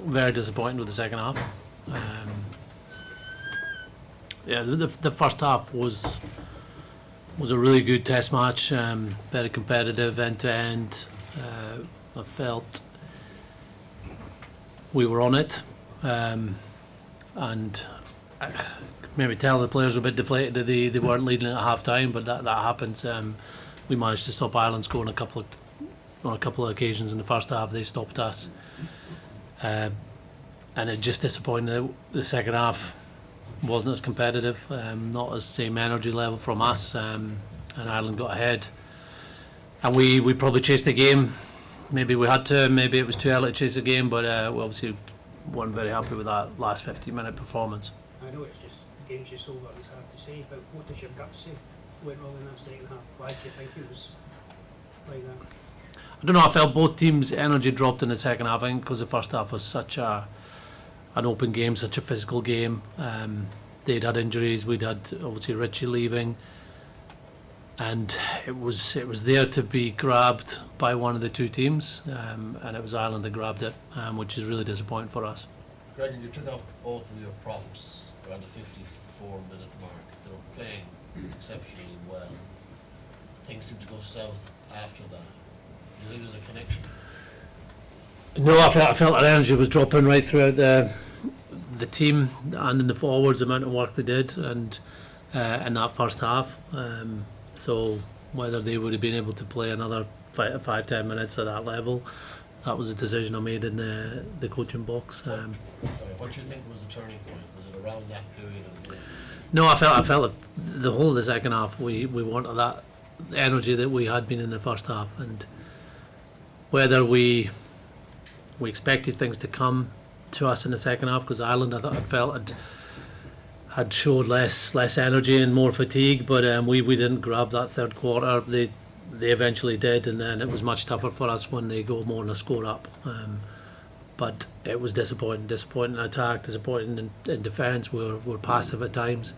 very disappointed with the second half. The first half was a really good test match, very competitive, end to end. I felt we were on it, and I maybe tell the players were a bit deflated that they weren't leading at half time, but that happens. We managed to stop Ireland scoring on a couple of occasions in the first half. They stopped us, and it just disappointed that the second half wasn't as competitive, not as same energy level from us, and Ireland got ahead, and we probably chased the game. Maybe we had to, maybe it was too early to chase the game, but we obviously weren't very happy with that last 15-minute performance. I know it's just the game's just over, it's hard to say, but what does your gut say went wrong in that second half? Why do you think it was like that? I don't know, I felt both teams' energy dropped in the second half, I think, because the first half was such an open game, such a physical game. They'd had injuries, we'd had obviously Richie leaving, and it was there to be grabbed by one of the two teams, and it was Ireland that grabbed it, which is really disappointing for us. Greg, you took off both of your props around the 54-minute mark. They were playing exceptionally well. Things seemed to go south after that. Do you think there's a connection? No, I felt that energy was dropping right throughout the team and in the forwards, the amount of work they did, and in that first half. So whether they would have been able to play another 5-10 minutes at that level, that was a decision I made in the coaching box. What do you think was the turning point? Was it around that period of the game? No, I felt that the whole of the second half we wanted that energy that we had been in the first half, and whether we expected things to come to us in the second half, because Ireland I felt had showed less energy and more fatigue, but we didn't grab that third quarter. They eventually did, and then it was much tougher for us when they go more than a score up. But it was disappointing in attack, disappointing in defence. We were passive at times,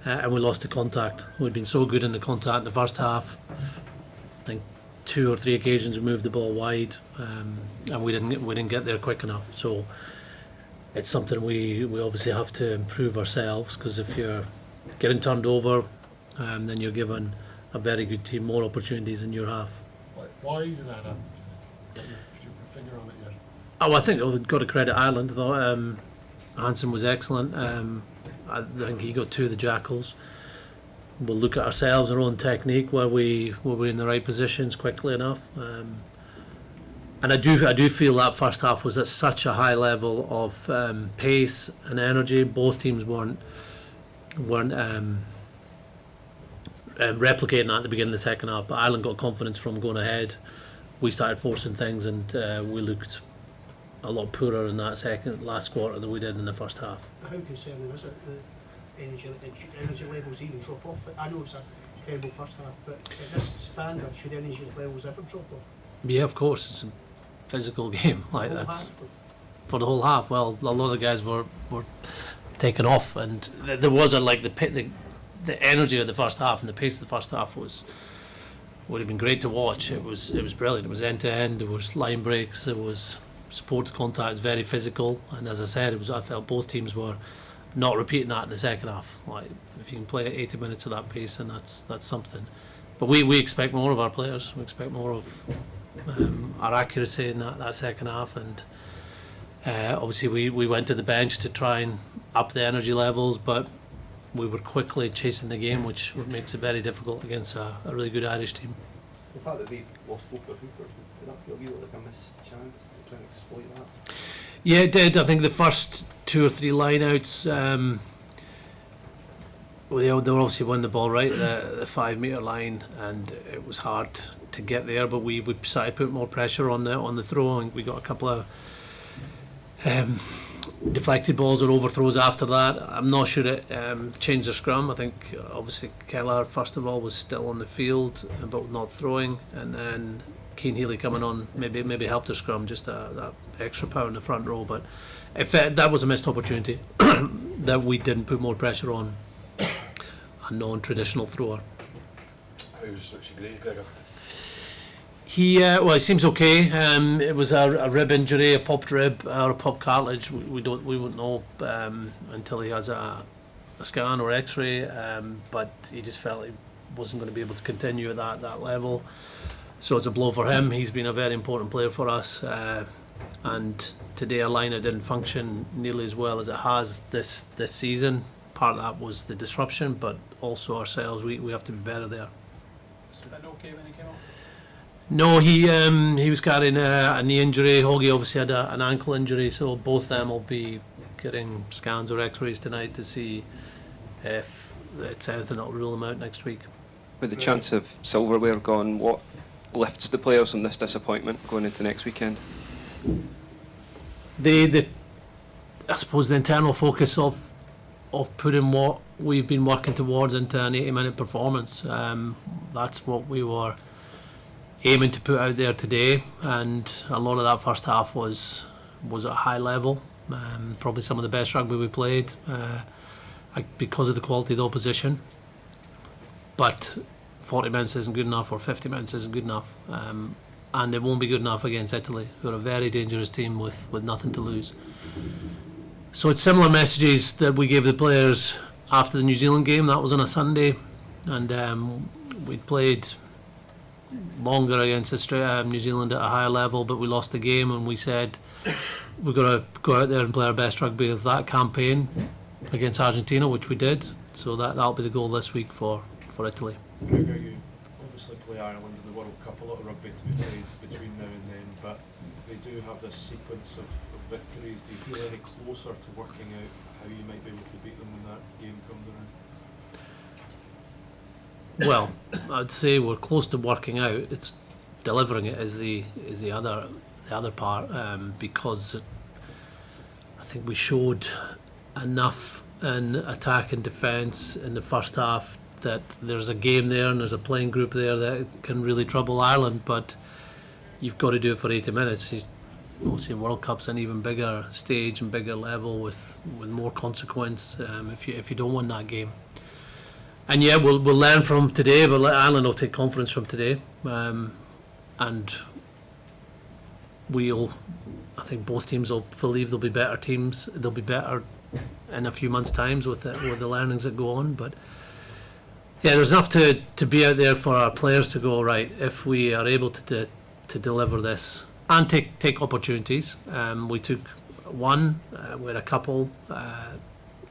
and we lost the contact. We'd been so good in the contact in the first half. I think 2 or 3 occasions we moved the ball wide, and we didn't get there quick enough. So it's something we obviously have to improve ourselves, because if you're getting turned over, then you're given a very good team more opportunities in your half. Why did that happen? Did you put your finger on it yet? Oh, I think we've got to credit Ireland. I thought Hansen was excellent. I think he got 2 of the jackals. We'll look at ourselves, our own technique, were we in the right positions quickly enough. And I do feel that first half was at such a high level of pace and energy. Both teams weren't replicating that at the beginning of the second half. But Ireland got confidence from going ahead. We started forcing things, and we looked a lot poorer in that last quarter than we did in the first half. How concerning is it that energy levels even drop off? I know it's a terrible first half, but at this standard, should energy levels ever drop off? Yeah, of course, it's a physical game like that for the whole half. Well, a lot of the guys were taken off, and there wasn't like the energy of the first half and the pace of the first half would have been great to watch. It was brilliant. It was end to end. There was line breaks. There was supported contact. Very physical, and as I said, I felt both teams were not repeating that in the second half. Like, if you can play 80 minutes at that pace, and that's something. But we expect more of our players. We expect more of our accuracy in that second half, and obviously we went to the bench to try and up the energy levels, but we were quickly chasing the game, which makes it very difficult against a really good Irish team. The fact that they lost both their hoopers, did that feel like a missed chance to try and exploit that? Yeah, it did. I think the first 2 or 3 line-outs, they obviously won the ball right at the 5 metre line, and it was hard to get there, but we decided to put more pressure on the throw, and we got a couple of deflected balls or overthrows after that. I'm not sure it changed the scrum. I think obviously Kelleher first of all was still on the field but not throwing, and then Cian Healy coming on maybe helped the scrum, just that extra power in the front row. But if that was a missed opportunity that we didn't put more pressure on a non-traditional thrower. How was such a great Gregor? He seems okay. It was a rib injury, a popped rib or a popped cartilage. We won't know until he has a scan or X-ray. But he just felt he wasn't going to be able to continue at that level. So it's a blow for him. He's been a very important player for us. And today our lineup didn't function nearly as well as it has this season. Part of that was the disruption, but also ourselves. We have to be better there. Was Finn okay when he came off? No, he was carrying a knee injury. Hoggy obviously had an ankle injury, so both them will be getting scans or X-rays tonight to see if it's anything that'll rule them out next week. With the chance of silverware gone, what lifts the players from this disappointment going into next weekend? I suppose the internal focus of putting what we've been working towards into an 80-minute performance. That's what we were aiming to put out there today, and a lot of that first half was at a high level. Probably some of the best rugby we played because of the quality of the opposition. But 40 minutes isn't good enough, or 50 minutes isn't good enough, and it won't be good enough against Italy, who are a very dangerous team with nothing to lose. So it's similar messages that we gave the players after the New Zealand game. That was on a Sunday, and we played longer against New Zealand at a higher level, but we lost the game, and we said we've got to go out there and play our best rugby of that campaign against Argentina, which we did. So that'll be the goal this week for Italy. Gregor, you obviously play Ireland in the World Cup, a lot of rugby to be played between now and then, but they do have this sequence of victories. Do you feel any closer to working out how you might be able to beat them when that game comes around? Well, I'd say we're close to working out. It's delivering it is the other part, because I think we showed enough in attack and defence in the first half that there's a game there and there's a playing group there that can really trouble Ireland. But you've got to do it for 80 minutes. Obviously, World Cup's an even bigger stage and bigger level with more consequence if you don't win that game. And yeah, we'll learn from today, but Ireland will take confidence from today, and I think both teams will believe they'll be better teams. They'll be better in a few months' times with the learnings that go on. But yeah, there's enough to be out there for our players to go right. If we are able to deliver this and take opportunities, we took one. We had a couple.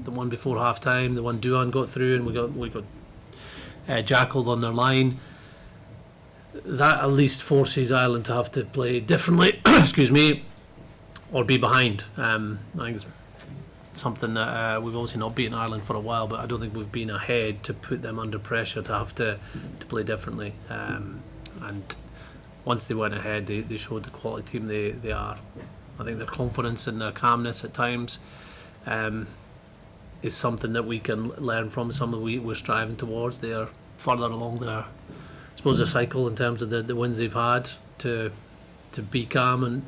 The one before half time, the one Duan got through, and we got jackled on their line. That at least forces Ireland to have to play differently, excuse me, or be behind. I think it's something that we've obviously not beaten Ireland for a while, but I don't think we've been ahead to put them under pressure to have to play differently. And once they went ahead, they showed the quality team they are. I think their confidence and their calmness at times is something that we can learn from, something we're striving towards. They are further along their cycle in terms of the wins they've had to be calm and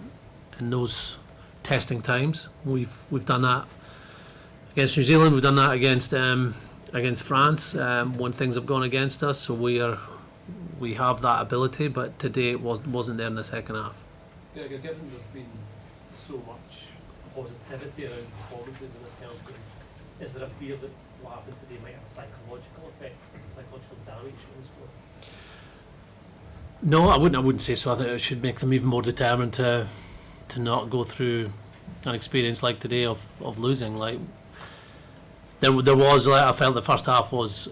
in those testing times. We've done that against New Zealand. We've done that against France when things have gone against us. So we have that ability, but today it wasn't there in the second half. Yeah, given there's been so much positivity around performances in this campaign, is there a fear that what happened today might have a psychological effect, psychological damage on the sport? No, I wouldn't say so. I think it should make them even more determined to not go through an experience like today of losing. Like there was, I felt the first half was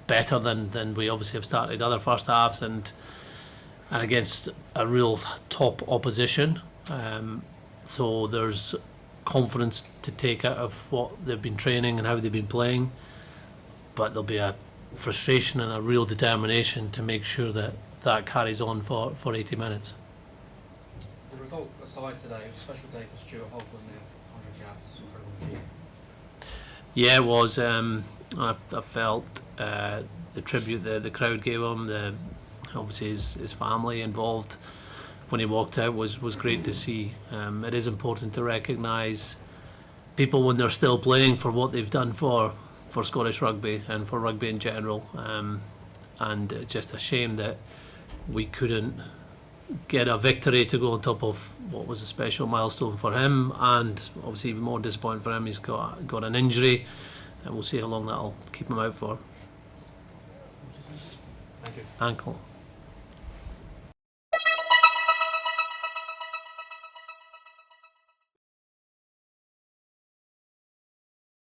better than we obviously have started other first halves, and against a real top opposition. So there's confidence to take out of what they've been training and how they've been playing, but there'll be a frustration and a real determination to make sure that carries on for 80 minutes. The result aside today, it was a special day for Stuart Hogg, wasn't it? 100 yards, incredible feat. Yeah, it was. I felt the tribute the crowd gave him, obviously his family involved when he walked out was great to see. It is important to recognise people when they're still playing for what they've done for Scottish rugby and for rugby in general. And just a shame that we couldn't get a victory to go on top of what was a special milestone for him, and obviously even more disappointing for him, he's got an injury, and we'll see how long that'll keep him out for. Thank you. Ankle.